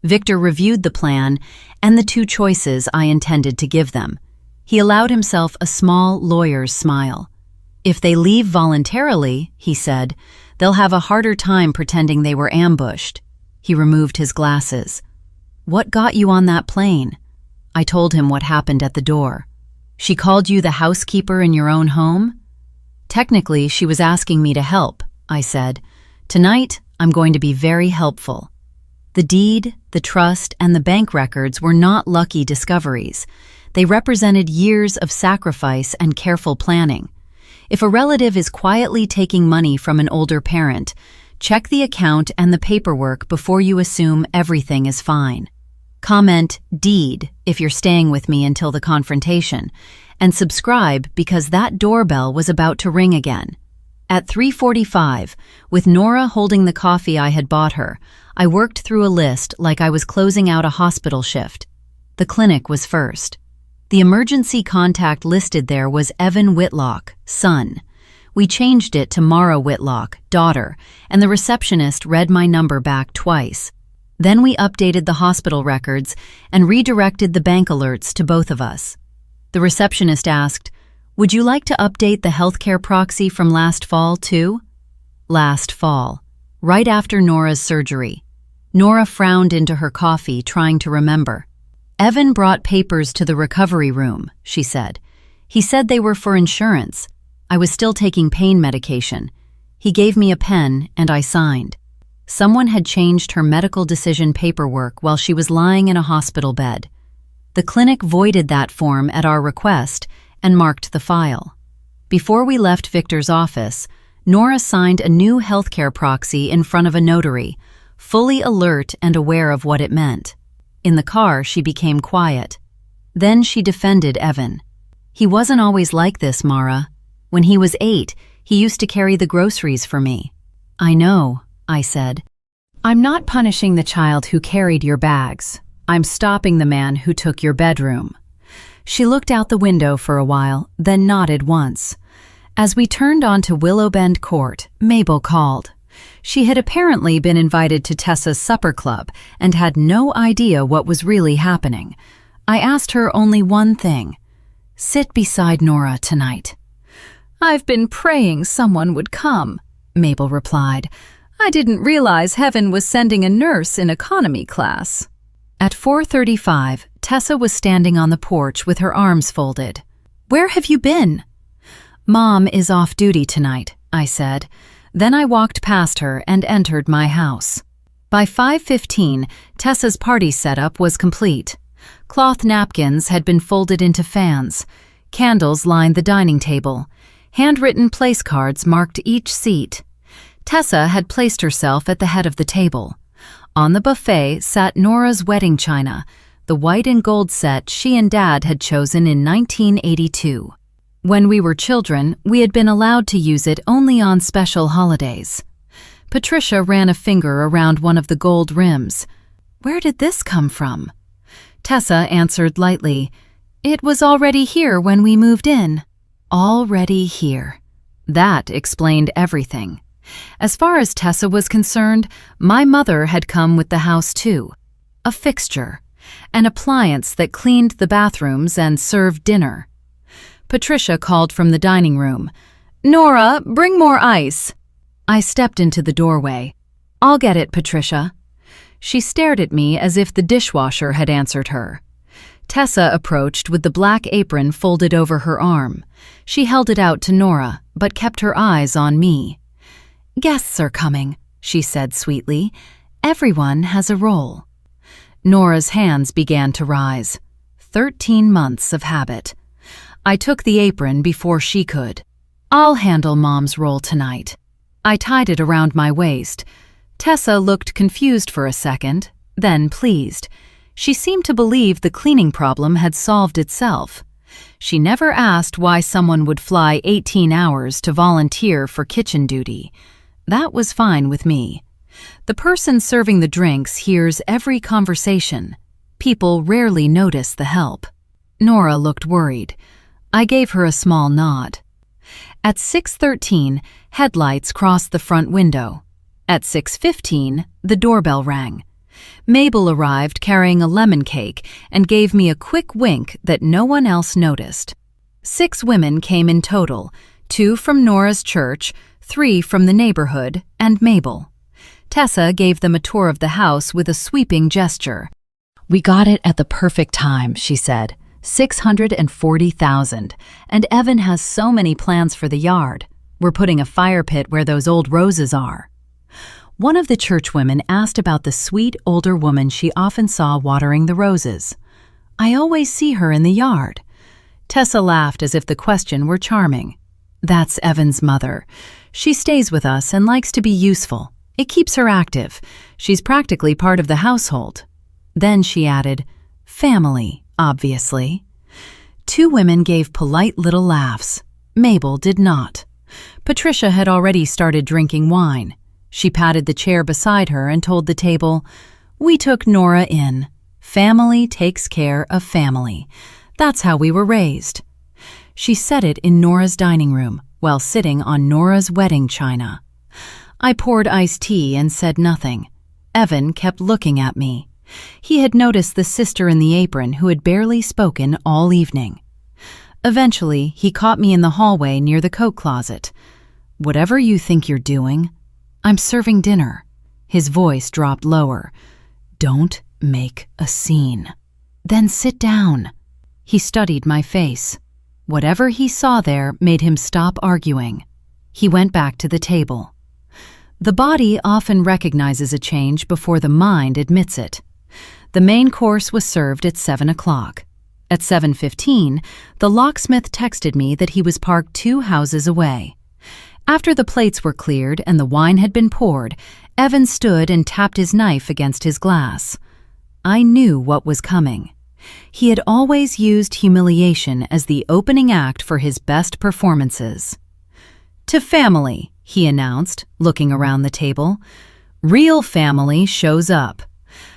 Victor reviewed the plan and the 2 choices I intended to give them. He allowed himself a small lawyer's smile. "If they leave voluntarily," he said, "they'll have a harder time pretending they were ambushed." He removed his glasses. "What got you on that plane?" I told him what happened at the door. "She called you the housekeeper in your own home?" "Technically, she was asking me to help," I said. "Tonight, I'm going to be very helpful." The deed, the trust, and the bank records were not lucky discoveries. They represented years of sacrifice and careful planning. If a relative is quietly taking money from an older parent, check the account and the paperwork before you assume everything is fine. Comment "deed" if you're staying with me until the confrontation, and subscribe because that doorbell was about to ring again. At 3:45, with Nora holding the coffee I had bought her, I worked through a list like I was closing out a hospital shift. The clinic was first. The emergency contact listed there was Evan Whitlock, son. We changed it to Mara Whitlock, daughter, and the receptionist read my number back twice. Then we updated the hospital records and redirected the bank alerts to both of us. The receptionist asked, "Would you like to update the healthcare proxy from last fall, too?" Last fall, right after Nora's surgery. Nora frowned into her coffee, trying to remember. "Evan brought papers to the recovery room," she said. "He said they were for insurance. I was still taking pain medication. He gave me a pen, and I signed." Someone had changed her medical decision paperwork while she was lying in a hospital bed. The clinic voided that form at our request and marked the file. Before we left Victor's office, Nora signed a new healthcare proxy in front of a notary, fully alert and aware of what it meant. In the car, she became quiet. Then she defended Evan. "He wasn't always like this, Mara. When he was 8, he used to carry the groceries for me." "I know," I said. "I'm not punishing the child who carried your bags. I'm stopping the man who took your bedroom." She looked out the window for a while, then nodded once. As we turned onto Willow Bend Court, Mabel called. She had apparently been invited to Tessa's supper club and had no idea what was really happening. I asked her only one thing: "Sit beside Nora tonight." "I've been praying someone would come," Mabel replied. "I didn't realize heaven was sending a nurse in economy class." At 4:35, Tessa was standing on the porch with her arms folded. "Where have you been?" "Mom is off duty tonight," I said. Then I walked past her and entered my house. By 5:15, Tessa's party setup was complete. Cloth napkins had been folded into fans. Candles lined the dining table. Handwritten place cards marked each seat. Tessa had placed herself at the head of the table. On the buffet sat Nora's wedding china, the white and gold set she and Dad had chosen in 1982. When we were children, we had been allowed to use it only on special holidays. Patricia ran a finger around one of the gold rims. "Where did this come from?" Tessa answered lightly, "It was already here when we moved in." Already here. That explained everything. As far as Tessa was concerned, my mother had come with the house too. A fixture, an appliance that cleaned the bathrooms and served dinner. Patricia called from the dining room, "Nora, bring more ice." I stepped into the doorway. "I'll get it, Patricia." She stared at me as if the dishwasher had answered her. Tessa approached with the black apron folded over her arm. She held it out to Nora, but kept her eyes on me. "Guests are coming," she said sweetly. "Everyone has a role." Nora's hands began to rise. 13 months of habit. I took the apron before she could. "I'll handle Mom's role tonight." I tied it around my waist. Tessa looked confused for a second, then pleased. She seemed to believe the cleaning problem had solved itself. She never asked why someone would fly 18 hours to volunteer for kitchen duty. That was fine with me. The person serving the drinks hears every conversation. People rarely notice the help. Nora looked worried. I gave her a small nod. At 6:13, headlights crossed the front window. At 6:15, the doorbell rang. Mabel arrived carrying a lemon cake and gave me a quick wink that no one else noticed. 6 women came in total, 2 from Nora's church, 3 from the neighborhood, and Mabel. Tessa gave them a tour of the house with a sweeping gesture. "We got it at the perfect time," she said. $640,000, and Evan has so many plans for the yard. We're putting a fire pit where those old roses are. One of the churchwomen asked about the sweet older woman she often saw watering the roses. "I always see her in the yard." Tessa laughed as if the question were charming. "That's Evan's mother. She stays with us and likes to be useful. It keeps her active. She's practically part of the household." Then she added, "Family, obviously." 2 women gave polite little laughs. Mabel did not. Patricia had already started drinking wine. She patted the chair beside her and told the table, "We took Nora in. Family takes care of family. That's how we were raised." She said it in Nora's dining room, while sitting on Nora's wedding china. I poured iced tea and said nothing. Evan kept looking at me. He had noticed the sister in the apron who had barely spoken all evening. Eventually, he caught me in the hallway near the coat closet. "Whatever you think you're doing, I'm serving dinner." His voice dropped lower. "Don't make a scene. Then sit down." He studied my face. Whatever he saw there made him stop arguing. He went back to the table. The body often recognizes a change before the mind admits it. The main course was served at 7 o'clock. At 7:15, the locksmith texted me that he was parked 2 houses away. After the plates were cleared and the wine had been poured, Evan stood and tapped his knife against his glass. I knew what was coming. He had always used humiliation as the opening act for his best performances. "To family," he announced, looking around the table. "Real family shows up.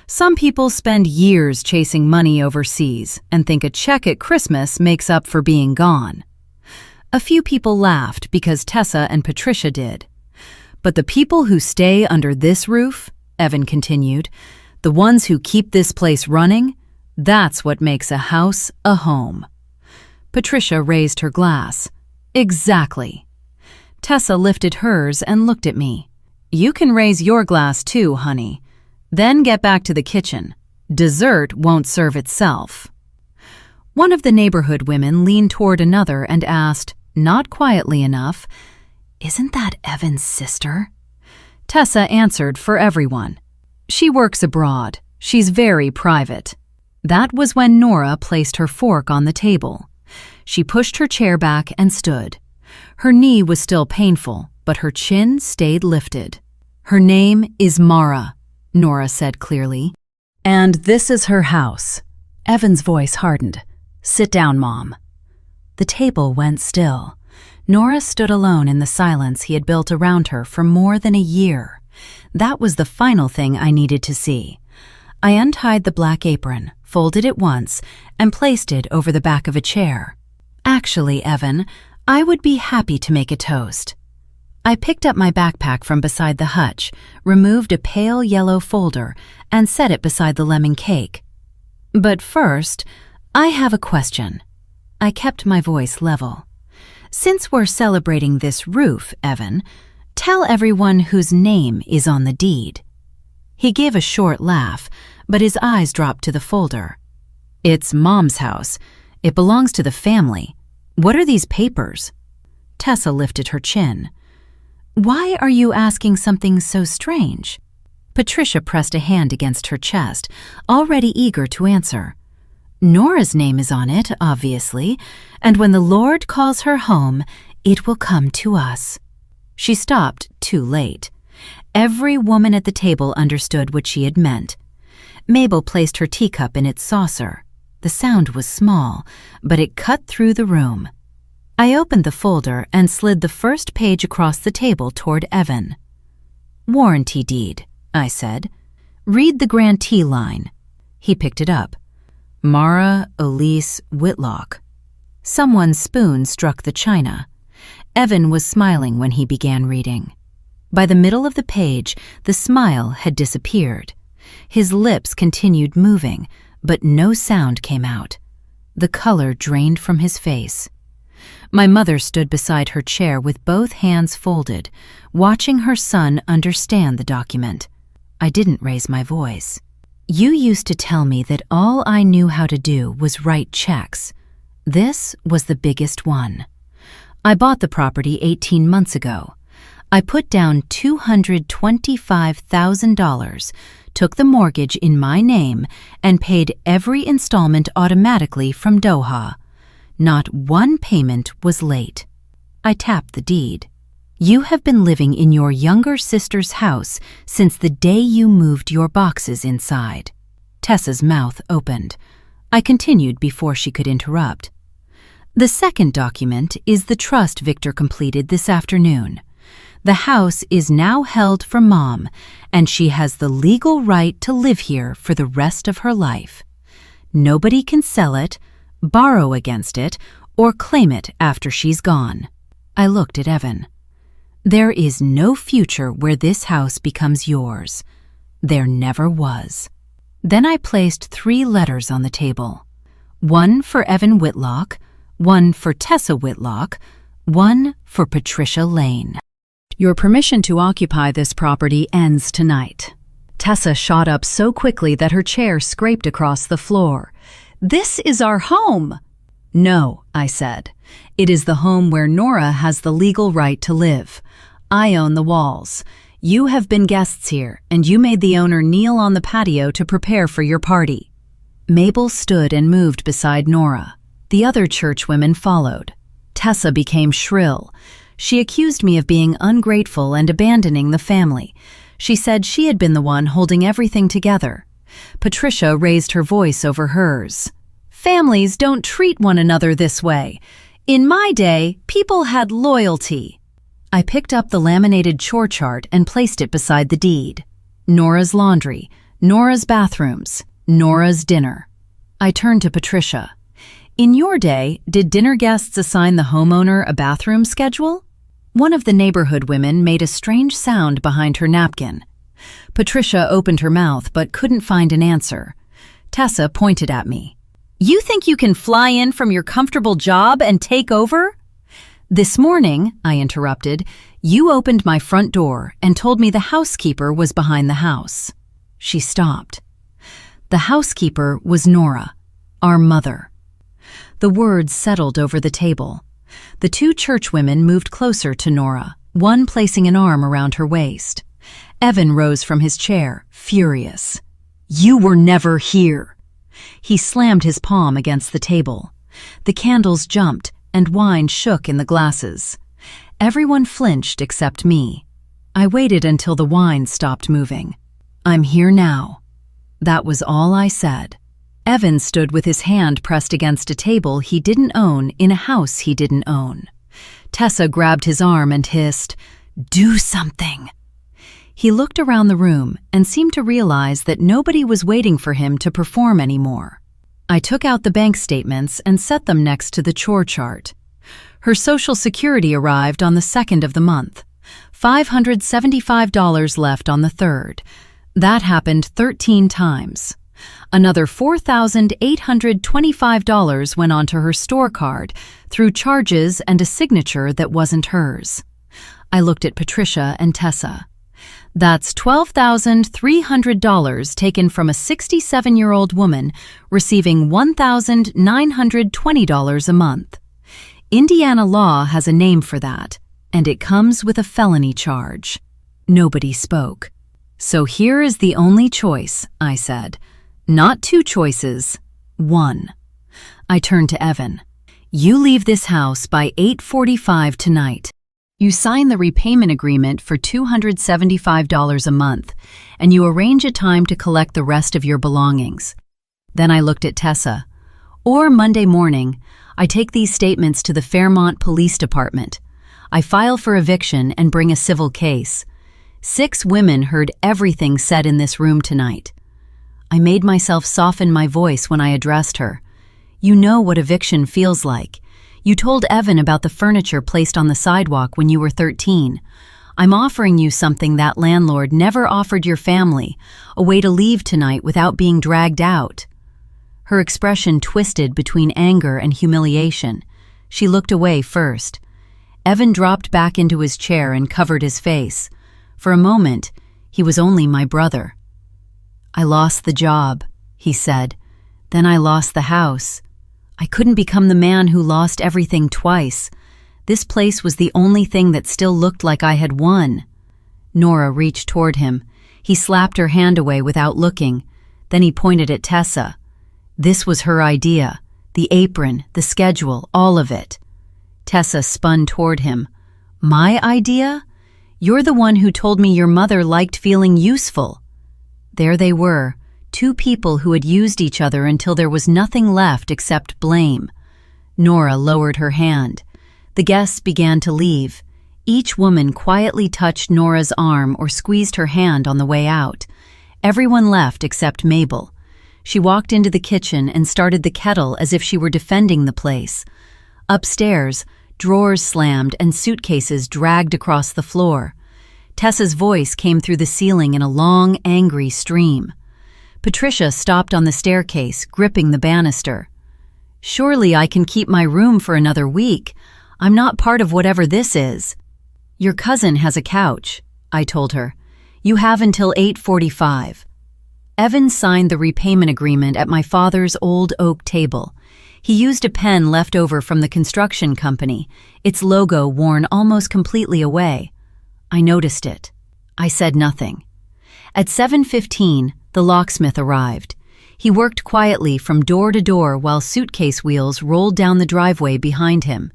Some people spend years chasing money overseas and think a check at Christmas makes up for being gone." A few people laughed because Tessa and Patricia did. "But the people who stay under this roof," Evan continued, "the ones who keep this place running, that's what makes a house a home." Patricia raised her glass. "Exactly." Tessa lifted hers and looked at me. "You can raise your glass too, honey. Then get back to the kitchen. Dessert won't serve itself." One of the neighborhood women leaned toward another and asked, not quietly enough, "Isn't that Evan's sister?" Tessa answered for everyone. "She works abroad. She's very private." That was when Nora placed her fork on the table. She pushed her chair back and stood. Her knee was still painful, but her chin stayed lifted. "Her name is Mara," Nora said clearly. "And this is her house." Evan's voice hardened. "Sit down, Mom." The table went still. Nora stood alone in the silence he had built around her for more than a year. That was the final thing I needed to see. I untied the black apron, folded it once, and placed it over the back of a chair. "Actually, Evan, I would be happy to make a toast." I picked up my backpack from beside the hutch, removed a pale yellow folder, and set it beside the lemon cake. "But first, I have a question." I kept my voice level. "Since we're celebrating this roof, Evan, tell everyone whose name is on the deed." He gave a short laugh, but his eyes dropped to the folder. "It's Mom's house. It belongs to the family. What are these papers?" Tessa lifted her chin. "Why are you asking something so strange?" Patricia pressed a hand against her chest, already eager to answer. "Nora's name is on it, obviously, and when the Lord calls her home, it will come to us." She stopped too late. Every woman at the table understood what she had meant. Mabel placed her teacup in its saucer. The sound was small, but it cut through the room. I opened the folder and slid the first page across the table toward Evan. "Warranty deed," I said. "Read the grantee line." He picked it up. "Mara Elise Whitlock." Someone's spoon struck the china. Evan was smiling when he began reading. By the middle of the page, the smile had disappeared. His lips continued moving, but no sound came out. The color drained from his face. My mother stood beside her chair with both hands folded, watching her son understand the document. I didn't raise my voice. "You used to tell me that all I knew how to do was write checks. This was the biggest one. I bought the property 18 months ago. I put down $225,000, took the mortgage in my name, and paid every installment automatically from Doha. Not one payment was late." I tapped the deed. "You have been living in your younger sister's house since the day you moved your boxes inside." Tessa's mouth opened. I continued before she could interrupt. "The second document is the trust Victor completed this afternoon. The house is now held for Mom, and she has the legal right to live here for the rest of her life. Nobody can sell it, borrow against it, or claim it after she's gone." I looked at Evan. There is no future where this house becomes yours. There never was. Then I placed 3 letters on the table. 1 for Evan Whitlock, 1 for Tessa Whitlock, 1 for Patricia Lane. Your permission to occupy this property ends tonight. Tessa shot up so quickly that her chair scraped across the floor. This is our home. No, I said. It is the home where Nora has the legal right to live. I own the walls. You have been guests here, and you made the owner kneel on the patio to prepare for your party. Mabel stood and moved beside Nora. The other churchwomen followed. Tessa became shrill. She accused me of being ungrateful and abandoning the family. She said she had been the one holding everything together. Patricia raised her voice over hers. Families don't treat one another this way. In my day, people had loyalty. I picked up the laminated chore chart and placed it beside the deed. Nora's laundry, Nora's bathrooms, Nora's dinner. I turned to Patricia. In your day, did dinner guests assign the homeowner a bathroom schedule? One of the neighborhood women made a strange sound behind her napkin. Patricia opened her mouth but couldn't find an answer. Tessa pointed at me. You think you can fly in from your comfortable job and take over? This morning, I interrupted, you opened my front door and told me the housekeeper was behind the house. She stopped. The housekeeper was Nora, our mother. The words settled over the table. The 2 churchwomen moved closer to Nora, one placing an arm around her waist. Evan rose from his chair, furious. You were never here. He slammed his palm against the table. The candles jumped, and wine shook in the glasses. Everyone flinched except me. I waited until the wine stopped moving. I'm here now. That was all I said. Evan stood with his hand pressed against a table he didn't own in a house he didn't own. Tessa grabbed his arm and hissed, Do something. He looked around the room and seemed to realize that nobody was waiting for him to perform anymore. I took out the bank statements and set them next to the chore chart. Her Social Security arrived on the 2nd of the month. $575 left on the 3rd. That happened 13 times. Another $4,825 went onto her store card through charges and a signature that wasn't hers. I looked at Patricia and Tessa. That's $12,300 taken from a 67-year-old woman receiving $1,920 a month. Indiana law has a name for that, and it comes with a felony charge. Nobody spoke. So here is the only choice, I said. Not 2 choices, 1. I turned to Evan. You leave this house by 8:45 tonight. You sign the repayment agreement for $275 a month, and you arrange a time to collect the rest of your belongings. Then I looked at Tessa. Or Monday morning, I take these statements to the Fairmont Police Department. I file for eviction and bring a civil case. 6 women heard everything said in this room tonight. I made myself soften my voice when I addressed her. You know what eviction feels like. You told Evan about the furniture placed on the sidewalk when you were 13. I'm offering you something that landlord never offered your family, a way to leave tonight without being dragged out. Her expression twisted between anger and humiliation. She looked away first. Evan dropped back into his chair and covered his face. For a moment, he was only my brother. I lost the job, he said. Then I lost the house. I couldn't become the man who lost everything twice. This place was the only thing that still looked like I had won. Nora reached toward him. He slapped her hand away without looking. Then he pointed at Tessa. This was her idea. The apron, the schedule, all of it. Tessa spun toward him. My idea? You're the one who told me your mother liked feeling useful. There they were, 2 people who had used each other until there was nothing left except blame. Nora lowered her hand. The guests began to leave. Each woman quietly touched Nora's arm or squeezed her hand on the way out. Everyone left except Mabel. She walked into the kitchen and started the kettle as if she were defending the place. Upstairs, Drawers slammed and suitcases dragged across the floor. Tessa's voice came through the ceiling in a long, angry stream. Patricia stopped on the staircase, gripping the banister. "Surely I can keep my room for another week. I'm not part of whatever this is." "Your cousin has a couch," I told her. "You have until 8:45. Evan signed the repayment agreement at my father's old oak table. He used a pen left over from the construction company, its logo worn almost completely away. I noticed it. I said nothing. At 7:15, the locksmith arrived. He worked quietly from door to door while suitcase wheels rolled down the driveway behind him.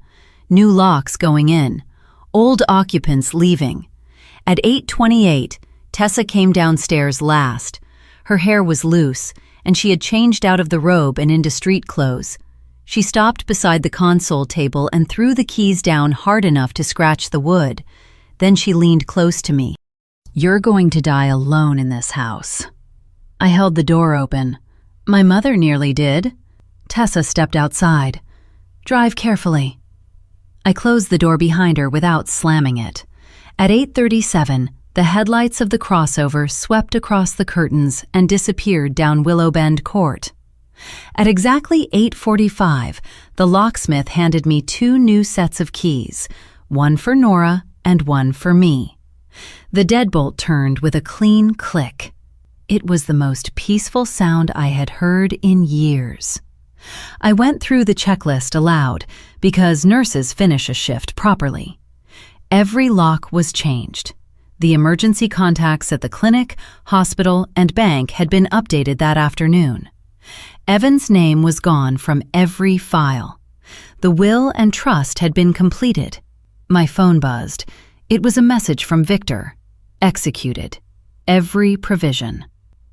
New locks going in. Old occupants leaving. At 8:28, Tessa came downstairs last. Her hair was loose, and she had changed out of the robe and into street clothes. She stopped beside the console table and threw the keys down hard enough to scratch the wood. Then she leaned close to me. "You're going to die alone in this house." I held the door open. "My mother nearly did." Tessa stepped outside. "Drive carefully." I closed the door behind her without slamming it. At 8:37, the headlights of the crossover swept across the curtains and disappeared down Willow Bend Court. At exactly 8:45, the locksmith handed me 2 new sets of keys, one for Nora and one for me. The deadbolt turned with a clean click. It was the most peaceful sound I had heard in years. I went through the checklist aloud, because nurses finish a shift properly. Every lock was changed. The emergency contacts at the clinic, hospital, and bank had been updated that afternoon. Evan's name was gone from every file. The will and trust had been completed. My phone buzzed. It was a message from Victor. Executed. Every provision.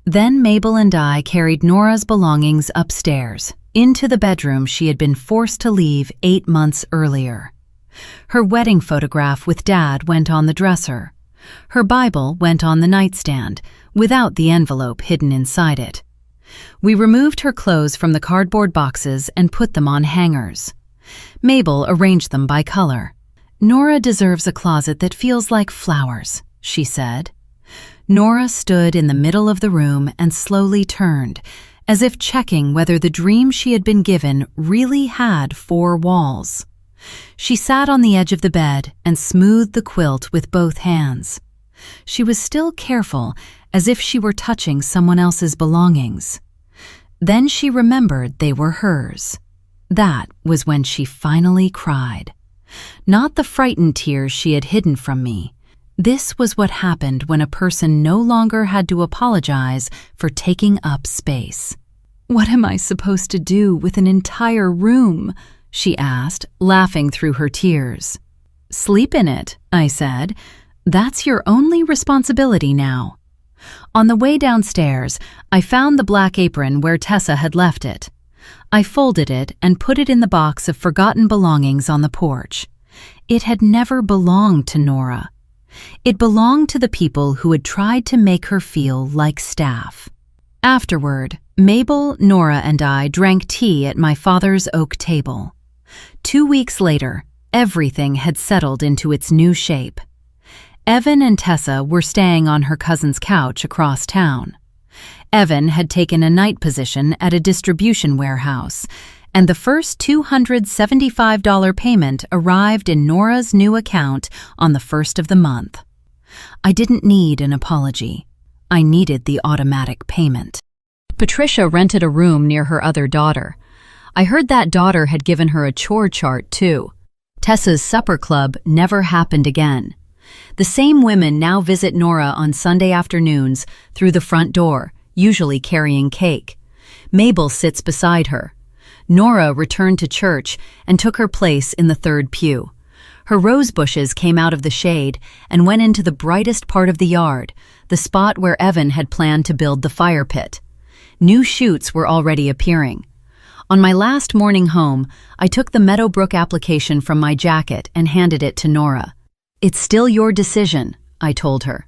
Then Mabel and I carried Nora's belongings upstairs, into the bedroom she had been forced to leave 8 months earlier. Her wedding photograph with Dad went on the dresser. Her Bible went on the nightstand, without the envelope hidden inside it. We removed her clothes from the cardboard boxes and put them on hangers. Mabel arranged them by color. "Nora deserves a closet that feels like flowers," she said. Nora stood in the middle of the room and slowly turned, as if checking whether the dream she had been given really had 4 walls. She sat on the edge of the bed and smoothed the quilt with both hands. She was still careful, as if she were touching someone else's belongings. Then she remembered they were hers. That was when she finally cried. Not the frightened tears she had hidden from me. This was what happened when a person no longer had to apologize for taking up space. "What am I supposed to do with an entire room?" she asked, laughing through her tears. "Sleep in it," I said. "That's your only responsibility now." On the way downstairs, I found the black apron where Tessa had left it. I folded it and put it in the box of forgotten belongings on the porch. It had never belonged to Nora. It belonged to the people who had tried to make her feel like staff. Afterward, Mabel, Nora, and I drank tea at my father's oak table. 2 weeks later, everything had settled into its new shape. Evan and Tessa were staying on her cousin's couch across town. Evan had taken a night position at a distribution warehouse, and the first $275 payment arrived in Nora's new account on the 1st of the month. I didn't need an apology. I needed the automatic payment. Patricia rented a room near her other daughter. I heard that daughter had given her a chore chart, too. Tessa's supper club never happened again. The same women now visit Nora on Sunday afternoons through the front door, usually carrying cake. Mabel sits beside her. Nora returned to church and took her place in the 3rd pew. Her rose bushes came out of the shade and went into the brightest part of the yard, the spot where Evan had planned to build the fire pit. New shoots were already appearing. On my last morning home, I took the Meadowbrook application from my jacket and handed it to Nora. "It's still your decision," I told her.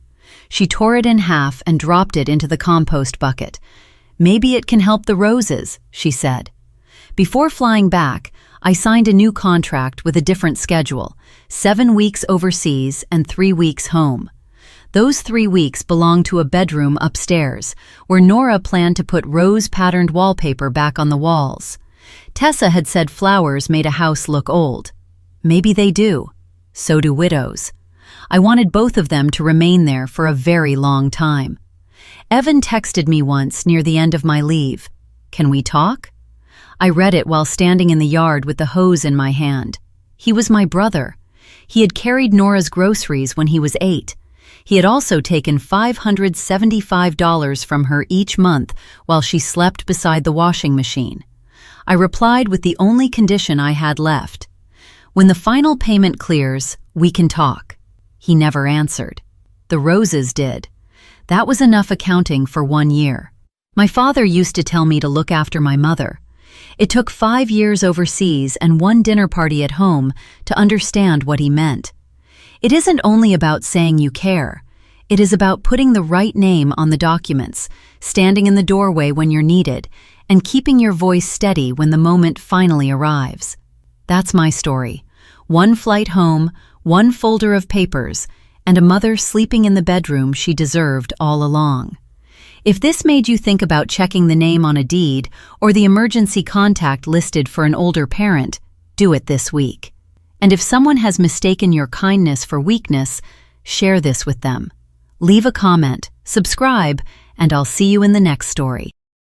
She tore it in half and dropped it into the compost bucket. "Maybe it can help the roses," she said. Before flying back, I signed a new contract with a different schedule, 7 weeks overseas and 3 weeks home. Those 3 weeks belonged to a bedroom upstairs, where Nora planned to put rose-patterned wallpaper back on the walls. Tessa had said flowers made a house look old. Maybe they do. So do widows. I wanted both of them to remain there for a very long time. Evan texted me once near the end of my leave. "Can we talk?" I read it while standing in the yard with the hose in my hand. He was my brother. He had carried Nora's groceries when he was 8. He had also taken $575 from her each month while she slept beside the washing machine. I replied with the only condition I had left. "When the final payment clears, we can talk." He never answered. The roses did. That was enough accounting for 1 year. My father used to tell me to look after my mother. It took 5 years overseas and 1 dinner party at home to understand what he meant. It isn't only about saying you care. It is about putting the right name on the documents, standing in the doorway when you're needed, and keeping your voice steady when the moment finally arrives. That's my story. 1 flight home, 1 folder of papers, and a mother sleeping in the bedroom she deserved all along. If this made you think about checking the name on a deed or the emergency contact listed for an older parent, do it this week. And if someone has mistaken your kindness for weakness, share this with them. Leave a comment, subscribe, and I'll see you in the next story.